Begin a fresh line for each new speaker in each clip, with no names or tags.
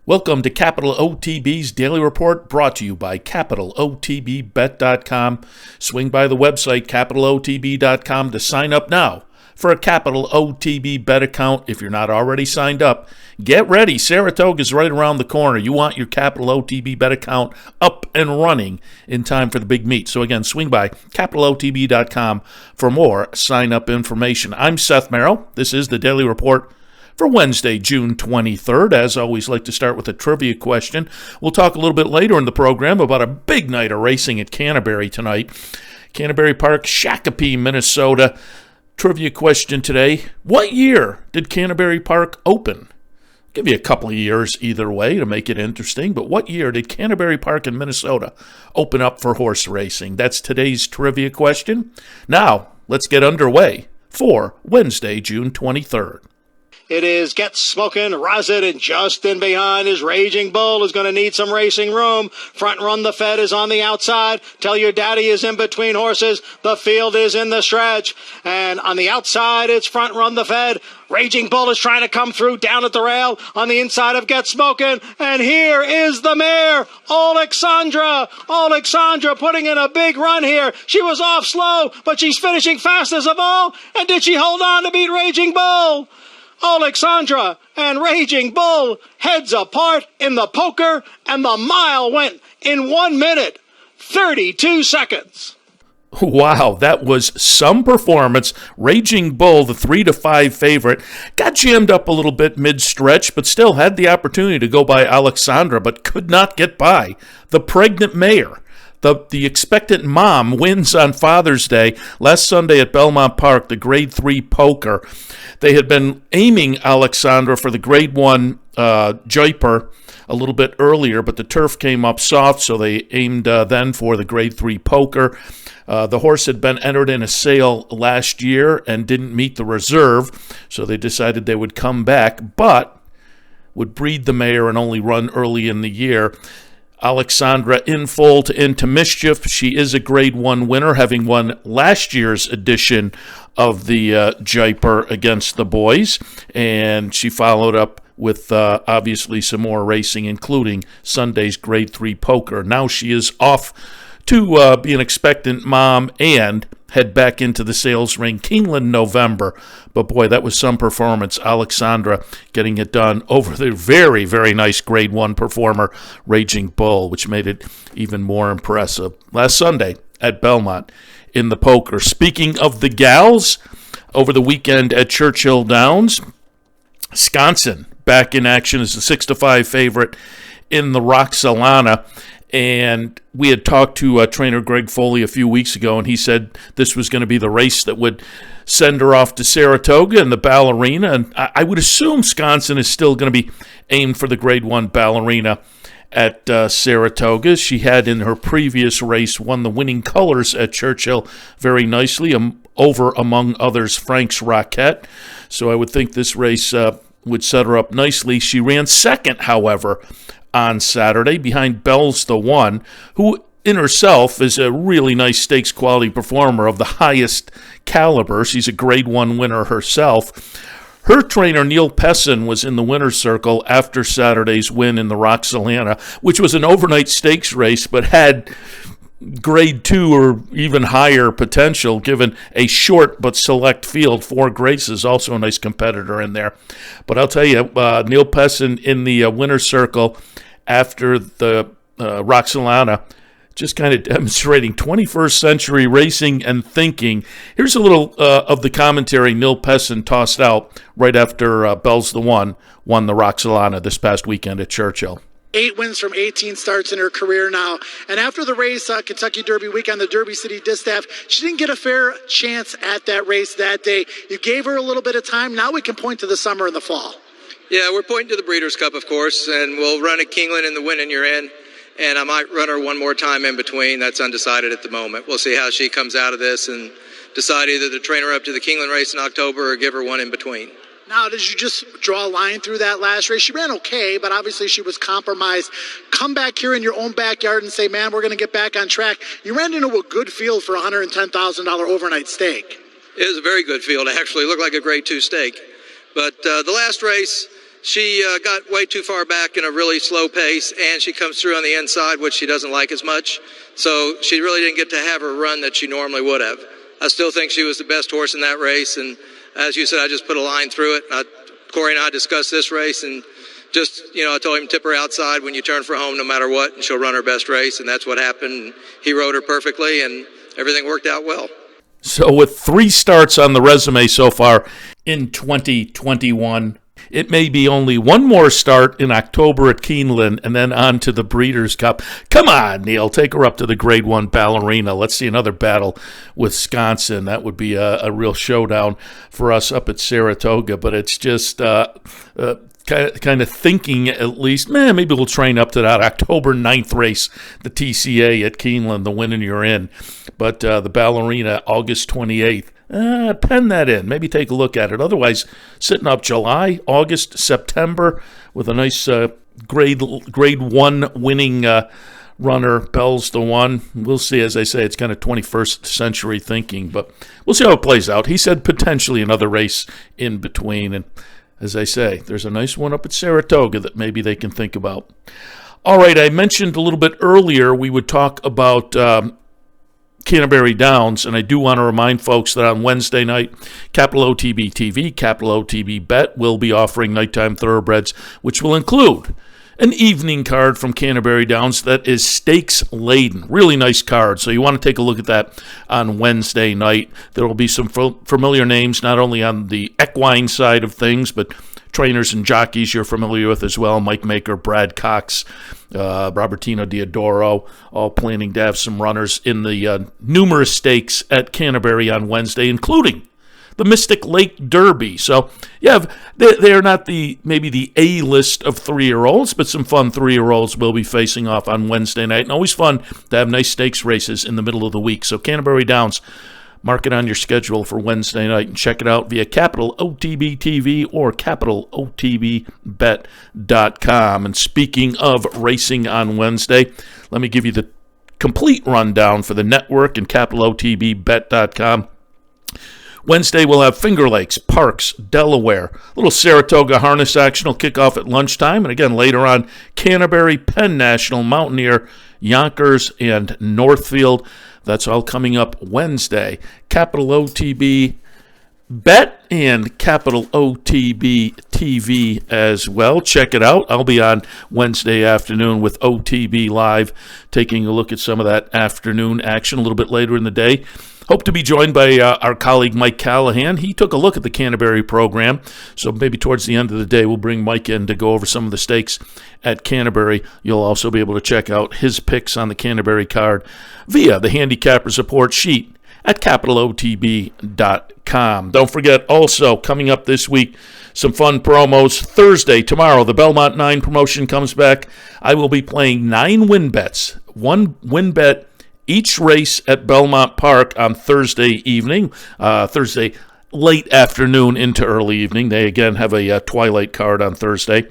Welcome to Capital OTB's Daily Report, brought to you by CapitalOTBBet.com. Swing by the website, CapitalOTB.com, to sign up now for a Capital OTB Bet account. If you're not already signed up, get ready. Saratoga is right around the corner. You want your Capital OTB Bet account up and running in time for the big meet. So again, swing by CapitalOTB.com for more sign-up information. I'm Seth Merrill. This is the Daily Report for Wednesday, June 23rd. As always, like to start with a trivia question. We'll talk a little bit later in the program about a big night of racing at Canterbury tonight. Canterbury Park, Shakopee, Minnesota. Trivia question today: what year did Canterbury Park open? I'll give you a couple of years either way to make it interesting, but what year did Canterbury Park in Minnesota open up for horse racing? That's today's trivia question. Now, let's get underway for Wednesday, June 23rd.
It is Get Smokin', Rosit, and just in behind is Raging Bull, is going to need some racing room. Front Run the Fed is on the outside. Tell Your Daddy is in between horses. The field is in the stretch. And on the outside, it's Front Run the Fed. Raging Bull is trying to come through down at the rail on the inside of Get Smokin'. And here is the mare, Alexandra. Alexandra putting in a big run here. She was off slow, but she's finishing fastest of all. And did she hold on to beat Raging Bull? Alexandra and Raging Bull heads apart in the poker, and the mile went in 1 minute, 32 seconds.
Wow, that was some performance. Raging Bull, the 3-5 favorite, got jammed up a little bit mid-stretch, but still had the opportunity to go by Alexandra, but could not get by the pregnant mare. The expectant mom wins on Father's Day last Sunday at Belmont Park, the Grade 3 poker. They had been aiming Alexandra for the Grade 1 Jaipur a little bit earlier, but the turf came up soft, so they aimed then for the Grade 3 poker. The horse had been entered in a sale last year and didn't meet the reserve, so they decided they would come back, but would breed the mare and only run early in the year. Alexandra in full to Into Mischief. She is a Grade 1 winner, having won last year's edition of the Jaipur against the boys, and she followed up with obviously some more racing, including Sunday's Grade 3 poker. Now she is off to be an expectant mom and head back into the sales ring Keeneland November. But boy, that was some performance. Alexandra getting it done over the very, very nice Grade 1 performer, Raging Bull, which made it even more impressive. Last Sunday at Belmont in the poker. Speaking of the gals, over the weekend at Churchill Downs, Wisconsin back in action as the 6-5 favorite in the Roxalana. And we had talked to trainer Greg Foley a few weeks ago, and he said this was going to be the race that would send her off to Saratoga and the Ballerina. And I would assume Wisconsin is still going to be aimed for the Grade 1 Ballerina at Saratoga. She had in her previous race won the winning colors at Churchill very nicely, over, among others, Frank's Rocket. So I would think this race would set her up nicely. She ran second, however, on Saturday behind Bell's the One, who in herself is a really nice stakes quality performer of the highest caliber. She's a Grade 1 winner herself. Her trainer, Neil Pessin, was in the winner's circle after Saturday's win in the Roxalana, which was an overnight stakes race, but had Grade 2 or even higher potential given a short but select field. 4 Graces, also a nice competitor in there. But I'll tell you, Neil Pessin in the winner's circle after the Roxalana, just kind of demonstrating 21st century racing and thinking. Here's a little of the commentary Neil Pessin tossed out right after Bell's the One won the Roxalana this past weekend at Churchill.
8 wins from 18 starts in her career now. And after the race, Kentucky Derby weekend, the Derby City Distaff, she didn't get a fair chance at that race that day. You gave her a little bit of time. Now we can point to the summer and the fall.
Yeah, we're pointing to the Breeders' Cup, of course, and we'll run at Keeneland in the winning you're in. And I might run her one more time in between. That's undecided at the moment. We'll see how she comes out of this and decide either to train her up to the Keeneland race in October or give her one in between.
Now, did you just draw a line through that last race? She ran okay, but obviously she was compromised. Come back here in your own backyard and say, man, we're going to get back on track. You ran into a good field for a $110,000 overnight stake.
It was a very good field. It actually looked like a Grade 2 stake. But the last race, she got way too far back in a really slow pace, and she comes through on the inside, which she doesn't like as much. So she really didn't get to have her run that she normally would have. I still think she was the best horse in that race, and as you said, I just put a line through it. Corey and I discussed this race, and just, I told him tip her outside when you turn for home no matter what, and she'll run her best race, and that's what happened. He rode her perfectly, and everything worked out well.
So with 3 starts on the resume so far in 2021, it may be only one more start in October at Keeneland and then on to the Breeders' Cup. Come on, Neil, take her up to the Grade 1 Ballerina. Let's see another battle with Wisconsin. That would be a real showdown for us up at Saratoga, but it's just kind of thinking at least, maybe we'll train up to that October 9th race, the TCA at Keeneland, the winning you're in. But the Ballerina, August 28th. Pen that in. Maybe take a look at it. Otherwise, sitting up July, August, September with a nice grade 1 winning runner, Bell's the one. We'll see. As I say, it's kind of 21st century thinking, but we'll see how it plays out. He said potentially another race in between, and as I say, there's a nice one up at Saratoga that maybe they can think about. All right, I mentioned a little bit earlier we would talk about Canterbury Downs, and I do want to remind folks that on Wednesday night, Capital OTB TV, Capital OTB Bet will be offering nighttime thoroughbreds, which will include an evening card from Canterbury Downs that is stakes laden. Really nice card, so you want to take a look at that on Wednesday night. There will be some familiar names, not only on the equine side of things, but trainers and jockeys you're familiar with as well. Mike Maker, Brad Cox, Robertino Diodoro, all planning to have some runners in the numerous stakes at Canterbury on Wednesday, including the Mystic Lake Derby. So, yeah, they're not maybe the A-list of 3-year-olds, but some fun 3-year-olds will be facing off on Wednesday night. And always fun to have nice stakes races in the middle of the week. So Canterbury Downs, mark it on your schedule for Wednesday night and check it out via Capital OTB TV or CapitalOTBBet.com. And speaking of racing on Wednesday, let me give you the complete rundown for the network and CapitalOTBBet.com. Wednesday, we'll have Finger Lakes, Parks, Delaware. A little Saratoga harness action will kick off at lunchtime. And again, later on, Canterbury, Penn National, Mountaineer, Yonkers, and Northfield. That's all coming up Wednesday. Capital OTB Bet and Capital OTB TV as well. Check it out. I'll be on Wednesday afternoon with OTB Live, taking a look at some of that afternoon action a little bit later in the day. Hope to be joined by our colleague Mike Callahan. He took a look at the Canterbury program, so maybe towards the end of the day we'll bring Mike in to go over some of the stakes at Canterbury. You'll also be able to check out his picks on the Canterbury card via the handicapper support sheet at CapitalOTB.com. Don't forget, also, coming up this week, some fun promos. Thursday, tomorrow, the Belmont 9 promotion comes back. I will be playing 9 win bets, 1 win bet each race at Belmont Park on Thursday evening, Thursday late afternoon into early evening. They, again, have a twilight card on Thursday.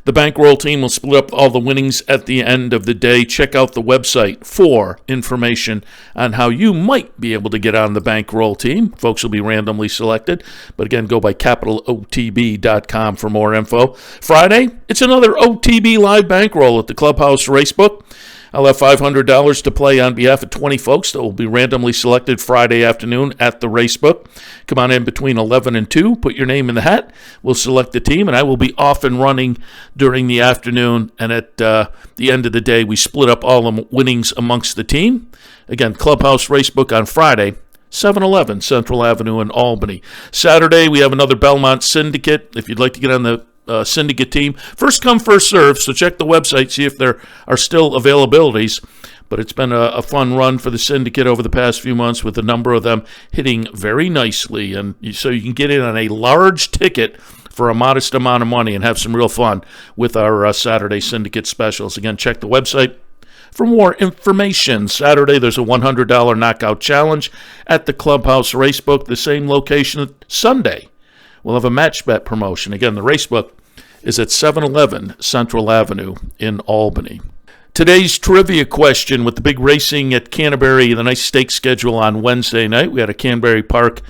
The bankroll team will split up all the winnings at the end of the day. Check out the website for information on how you might be able to get on the bankroll team. Folks will be randomly selected. But again, go by CapitalOTB.com for more info. Friday, it's another OTB Live bankroll at the Clubhouse Racebook. I'll have $500 to play on behalf of 20 folks that will be randomly selected Friday afternoon at the Racebook. Come on in between 11 and 2, put your name in the hat. We'll select the team, and I will be off and running during the afternoon. And at the end of the day, we split up all the winnings amongst the team. Again, Clubhouse Racebook on Friday, 711 Central Avenue in Albany. Saturday, we have another Belmont Syndicate. If you'd like to get on the syndicate team, first come, first serve, so check the website, see if there are still availabilities. But it's been a fun run for the syndicate over the past few months, with a number of them hitting very nicely. And so you can get in on a large ticket for a modest amount of money and have some real fun with our Saturday syndicate specials. Again, check the website for more information. Saturday, there's a $100 knockout challenge at the Clubhouse Racebook, the same location. Sunday, we'll have a match bet promotion. Again, the Racebook is at 711 Central Avenue in Albany. Today's trivia question, with the big racing at Canterbury, the nice stake schedule on Wednesday night. We had a Canterbury Park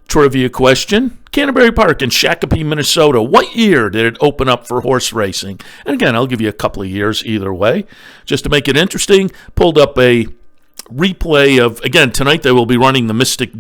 trivia question. Canterbury Park in Shakopee, Minnesota. What year did it open up for horse racing? And again, I'll give you a couple of years either way. Just to make it interesting, pulled up a replay of, again, tonight they will be running the Mystic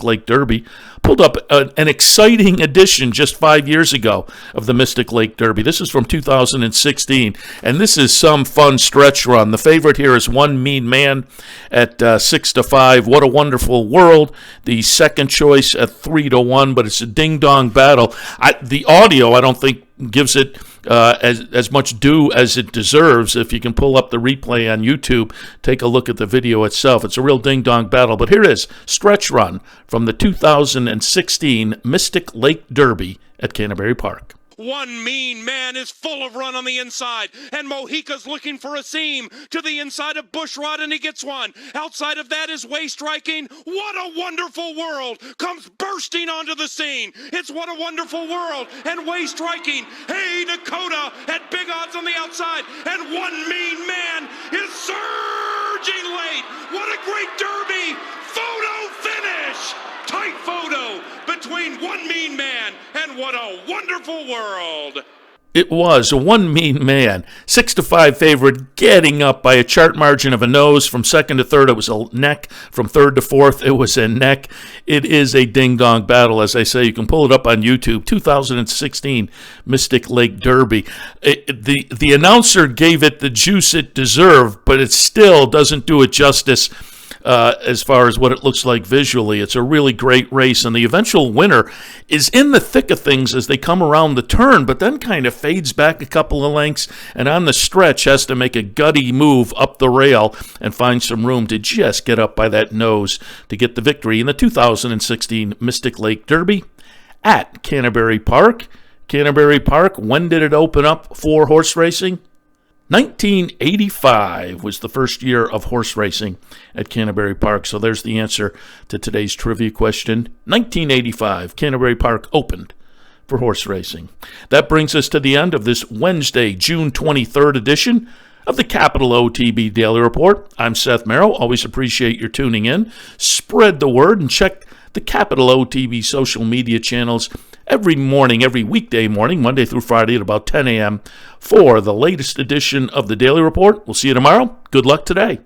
Lake Derby. Pulled up an exciting edition just 5 years ago of the Mystic Lake Derby. This is from 2016, and this is some fun stretch run. The favorite here is One Mean Man at 6-5. What a Wonderful World. The second choice at 3-1, but it's a ding-dong battle. The audio, I don't think, gives it as much due as it deserves. If you can pull up the replay on YouTube, take a look at the video itself. It's a real ding-dong battle. But here is Stretch Run from the 2016 Mystic Lake Derby at Canterbury Park.
One Mean Man is full of run on the inside, and Mojica's looking for a seam to the inside of Bushrod, and he gets one. Outside of that is Way Striking. What a Wonderful World comes bursting onto the scene. It's What a Wonderful World and Way Striking. Hey, Dakota at big odds on the outside, and One Mean Man is surging late. What a great derby. Photo finish. Tight photo between One Mean Man and What a Wonderful World.
It was a One Mean Man, 6-5 favorite, getting up by a chart margin of a nose. From second to third, it was a neck. From third to fourth, it was a neck. It is a ding-dong battle, as I say. You can pull it up on YouTube. 2016 Mystic Lake Derby. The announcer gave it the juice it deserved, but it still doesn't do it justice. As far as what it looks like visually. It's a really great race, and the eventual winner is in the thick of things as they come around the turn, but then kind of fades back a couple of lengths, and on the stretch has to make a gutty move up the rail and find some room to just get up by that nose to get the victory in the 2016 Mystic Lake Derby at Canterbury Park. Canterbury Park, when did it open up for horse racing? 1985 was the first year of horse racing at Canterbury Park. So there's the answer to today's trivia question. 1985, Canterbury Park opened for horse racing. That brings us to the end of this Wednesday, June 23rd edition of the Capital OTB Daily Report. I'm Seth Merrill. Always appreciate your tuning in. Spread the word and check the Capital OTB social media channels every morning, every weekday morning, Monday through Friday at about 10 a.m. for the latest edition of the Daily Report. We'll see you tomorrow. Good luck today.